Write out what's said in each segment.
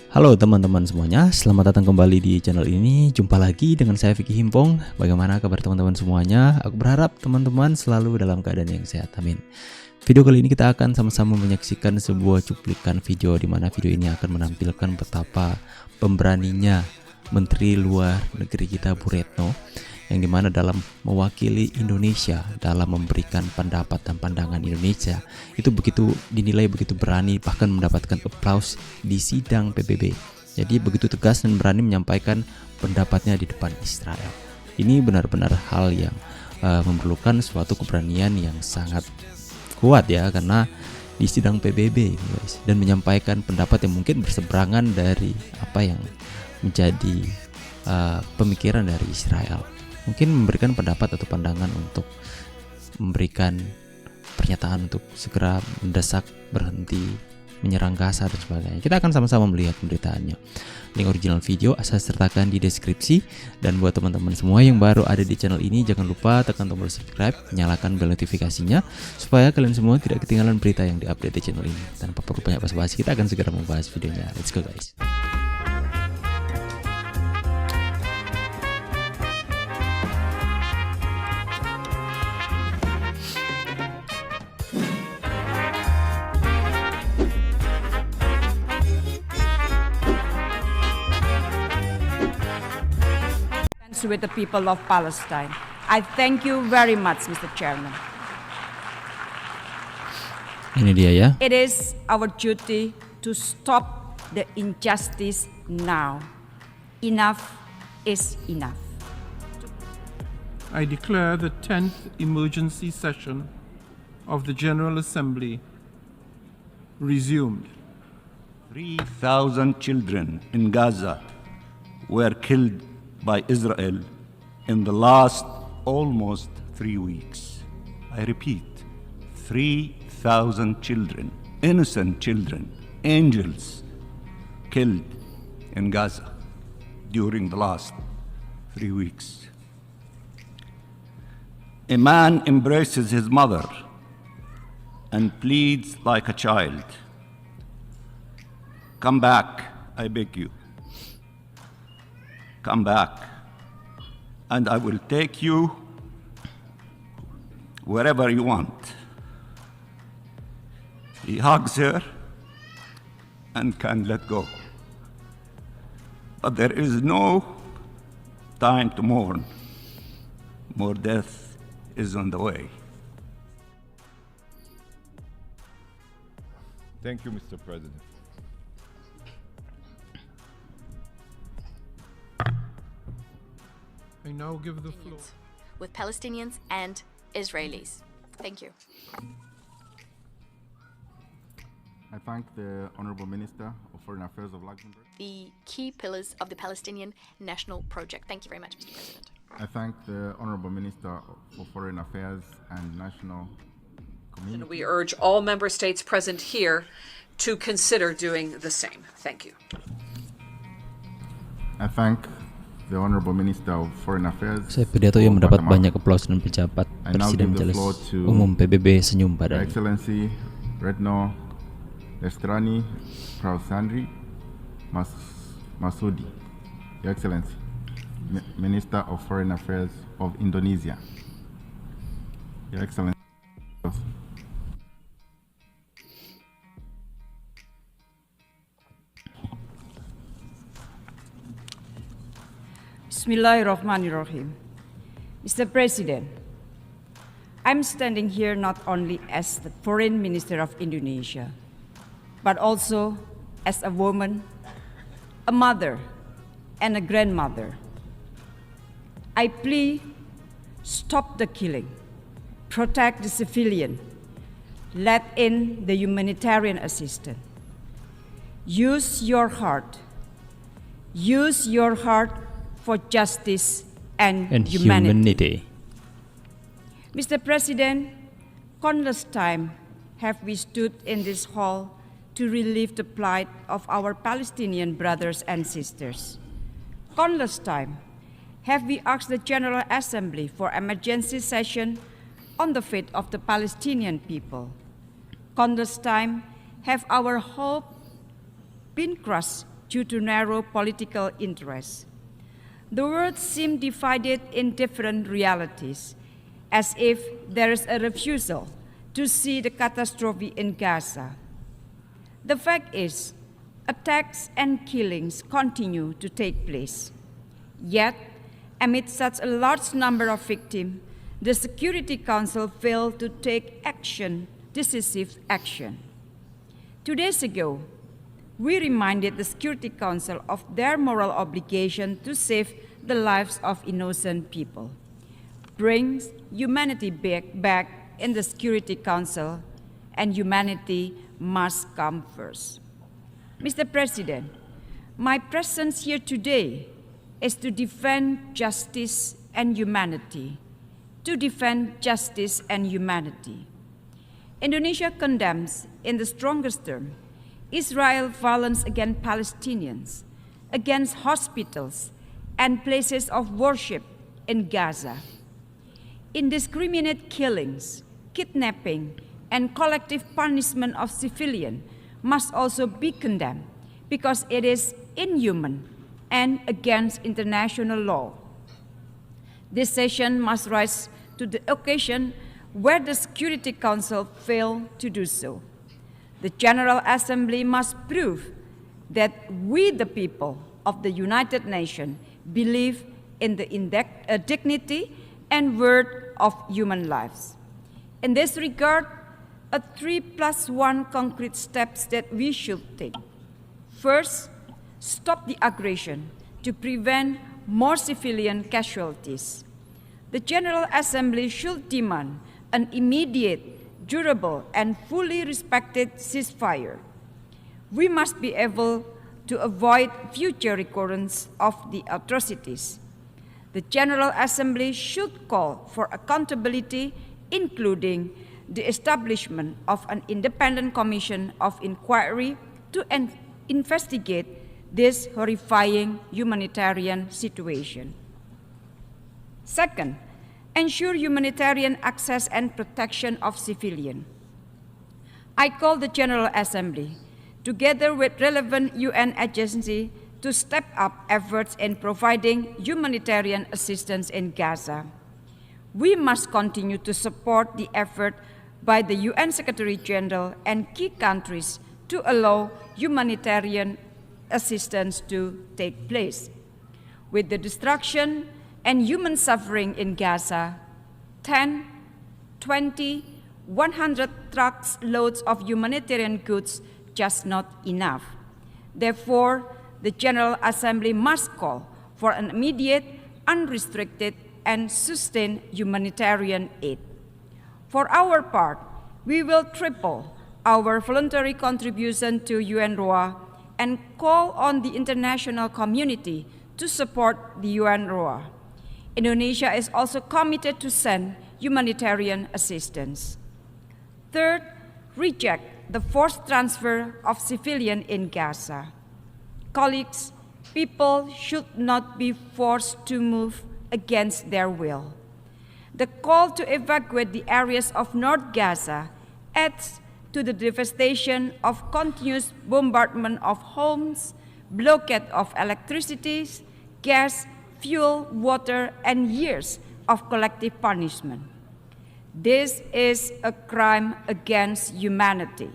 Halo teman-teman semuanya, selamat datang kembali di channel ini. Jumpa lagi dengan saya Vicky Himpong. Bagaimana kabar teman-teman semuanya? Aku berharap teman-teman selalu dalam keadaan yang sehat, amin. Video kali ini kita akan sama-sama menyaksikan sebuah cuplikan video, di mana video ini akan menampilkan betapa pemberaninya Menteri Luar Negeri kita Bubretno, yang dimana dalam mewakili Indonesia dalam memberikan pendapat dan pandangan Indonesia itu dinilai begitu berani, bahkan mendapatkan aplaus di sidang PBB. Jadi begitu tegas dan berani menyampaikan pendapatnya di depan Israel. Ini benar-benar hal yang memerlukan suatu keberanian yang sangat kuat ya, karena di sidang PBB guys, dan menyampaikan pendapat yang mungkin berseberangan dari apa yang menjadi pemikiran dari Israel. Mungkin memberikan pendapat atau pandangan untuk memberikan pernyataan untuk segera mendesak berhenti menyerang Gaza dan sebagainya. Kita akan sama-sama melihat pemberitaannya. Link original video saya sertakan di deskripsi. Dan buat teman-teman semua yang baru ada di channel ini, jangan lupa tekan tombol subscribe, nyalakan bel notifikasinya supaya kalian semua tidak ketinggalan berita yang diupdate di channel ini. Tanpa perlu banyak basa-basi, kita akan segera membahas videonya. Let's go guys. With the people of Palestine. I thank you very much, Mr. Chairman. Ini dia ya. It is our duty to stop the injustice now. Enough is enough. I declare the 10th emergency session of the General Assembly resumed. 3,000 children in Gaza were killed by Israel in the last almost 3 weeks. I repeat, 3,000 children, innocent children, angels, killed in Gaza during the last 3 weeks. A man embraces his mother and pleads like a child. Come back, I beg you. Come back, and I will take you wherever you want. He hugs her and can let go. But there is no time to mourn. More death is on the way. Thank you, Mr. President. I now give the floor. With Palestinians and Israelis. Thank you. I thank the Honorable Minister of Foreign Affairs of Luxembourg. The key pillars of the Palestinian National Project. Thank you very much, Mr. President. I thank the Honorable Minister for Foreign Affairs and National Community. And we urge all member states present here to consider doing the same. Thank you. I thank the Honorable Minister of Foreign Affairs. Saya pidato yang mendapat banyak aplaus dan pejabat Presiden Majelis Umum PBB senyum padanya. Excellency Bubretno Lestrani Prausandri Masudi, Your Excellency, Minister of Foreign Affairs of Indonesia, Your Excellency. Bismillahirrahmanirrahim. Mr. President, I'm standing here not only as the Foreign Minister of Indonesia, but also as a woman, a mother, and a grandmother. I plead, stop the killing, protect the civilian, let in the humanitarian assistance. Use your heart. Use your heart for justice and humanity. Mr. President, countless times have we stood in this hall to relieve the plight of our Palestinian brothers and sisters. Countless times have we asked the General Assembly for emergency session on the fate of the Palestinian people. Countless times have our hope been crushed due to narrow political interests. The world seems divided in different realities, as if there is a refusal to see the catastrophe in Gaza. The fact is, attacks and killings continue to take place. Yet, amid such a large number of victims, the Security Council failed to take decisive action. 2 days ago, we reminded the Security Council of their moral obligation to save the lives of innocent people. Bring humanity back in the Security Council, and humanity must come first. Mr. President, my presence here today is to defend justice and humanity. To defend justice and humanity. Indonesia condemns, in the strongest term, Israel's violence against Palestinians, against hospitals and places of worship in Gaza. Indiscriminate killings, kidnapping, and collective punishment of civilians must also be condemned because it is inhuman and against international law. This session must rise to the occasion where the Security Council failed to do so. The General Assembly must prove that we, the people of the United Nations, believe in the dignity and worth of human lives. In this regard, a 3+1 concrete steps that we should take. First, stop the aggression to prevent more civilian casualties. The General Assembly should demand an immediate, durable, and fully respected ceasefire. We must be able to avoid future recurrence of the atrocities. The General Assembly should call for accountability, including the establishment of an independent commission of inquiry to investigate this horrifying humanitarian situation. Second, ensure humanitarian access and protection of civilians. I call the General Assembly, together with relevant UN agencies, to step up efforts in providing humanitarian assistance in Gaza. We must continue to support the effort by the UN Secretary-General and key countries to allow humanitarian assistance to take place. With the destruction and human suffering in Gaza, 10, 20, 100 trucks loads of humanitarian goods just not enough. Therefore, the General Assembly must call for an immediate, unrestricted, and sustained humanitarian aid. For our part, we will triple our voluntary contribution to UNRWA and call on the international community to support the UNRWA. Indonesia is also committed to send humanitarian assistance. Third, reject the forced transfer of civilians in Gaza. Colleagues, people should not be forced to move against their will. The call to evacuate the areas of North Gaza adds to the devastation of continuous bombardment of homes, blockade of electricity, gas, fuel, water, and years of collective punishment. This is a crime against humanity.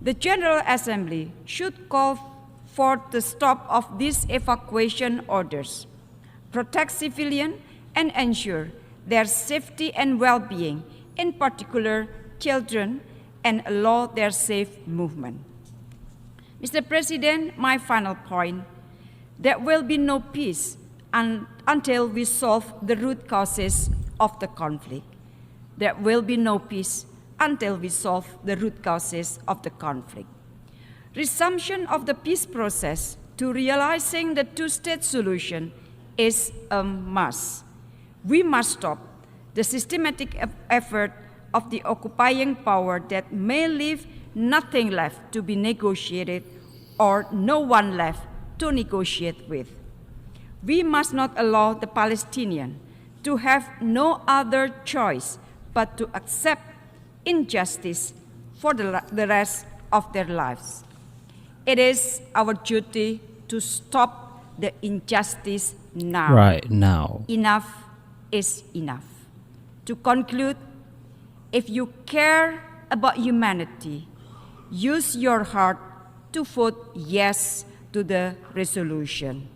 The General Assembly should call for the stop of these evacuation orders, protect civilians, and ensure their safety and well-being, in particular children, and allow their safe movement. Mr. President, my final point, there will be no peace until we solve the root causes of the conflict. There will be no peace until we solve the root causes of the conflict. Resumption of the peace process to realizing the two-state solution is a must. We must stop the systematic effort of the occupying power that may leave nothing left to be negotiated or no one left to negotiate with. We must not allow the Palestinians to have no other choice but to accept injustice for the rest of their lives. It is our duty to stop the injustice now. Right now. Enough is enough. To conclude, if you care about humanity, use your heart to vote yes to the resolution.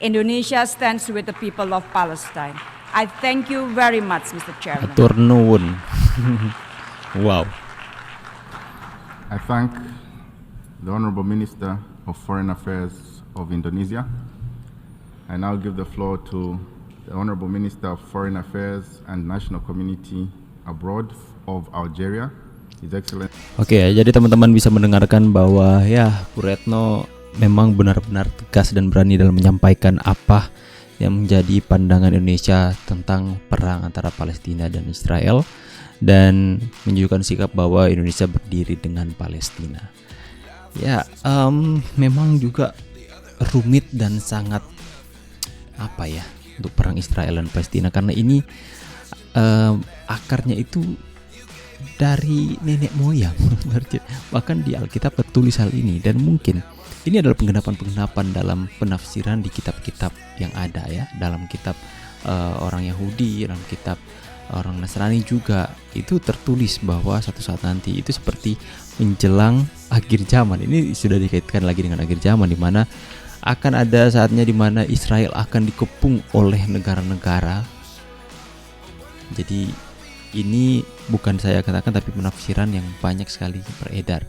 Indonesia stands with the people of Palestine. I thank you very much, Mr. Chairman. Atur nuwun. Wow. I thank the Honorable Minister of Foreign Affairs of Indonesia. I now give the floor to the Honorable Minister of Foreign Affairs and National Community Abroad of Algeria, His Excellency. Oke, jadi teman-teman bisa mendengarkan bahwa ya Bubretno memang benar-benar tegas dan berani dalam menyampaikan apa yang menjadi pandangan Indonesia tentang perang antara Palestina dan Israel, dan menunjukkan sikap bahwa Indonesia berdiri dengan Palestina. Ya, memang juga rumit dan sangat untuk perang Israel dan Palestina, karena ini akarnya itu dari nenek moyang. Bahkan di Alkitab tertulis hal ini, dan mungkin ini adalah penggenapan dalam penafsiran di kitab-kitab yang ada ya, dalam kitab orang Yahudi, dalam kitab orang Nasrani juga itu tertulis bahwa suatu saat nanti itu seperti menjelang akhir zaman. Ini sudah dikaitkan lagi dengan akhir zaman, di mana akan ada saatnya di mana Israel akan dikepung oleh negara-negara. Jadi ini bukan saya katakan, tapi penafsiran yang banyak sekali beredar.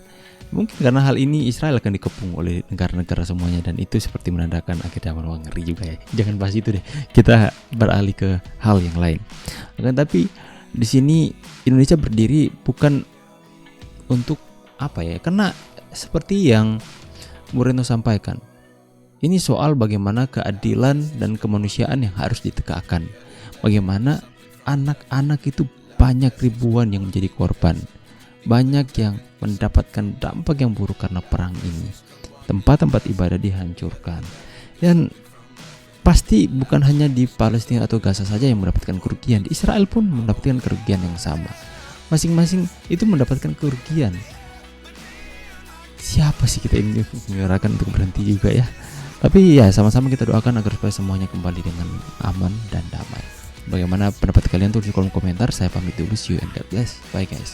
Mungkin karena hal ini Israel akan dikepung oleh negara-negara semuanya, dan itu seperti menandakan akhir zaman. Wah, ngeri juga ya. Jangan bahas itu deh. Kita beralih ke hal yang lain. Tapi di sini Indonesia berdiri bukan untuk karena seperti yang Bubretno sampaikan, ini soal bagaimana keadilan dan kemanusiaan yang harus ditegakkan. Bagaimana anak-anak itu banyak ribuan yang menjadi korban, banyak yang mendapatkan dampak yang buruk karena perang ini. Tempat-tempat ibadah dihancurkan, dan pasti bukan hanya di Palestina atau Gaza saja yang mendapatkan kerugian. Di Israel pun mendapatkan kerugian yang sama. Masing-masing itu mendapatkan kerugian. Siapa sih kita ini mengarahkan untuk berhenti juga ya? Tapi ya sama-sama kita doakan agar supaya semuanya kembali dengan aman dan damai. Bagaimana pendapat kalian? Tulis di kolom komentar. Saya pamit dulu. See you and God bless. Bye guys.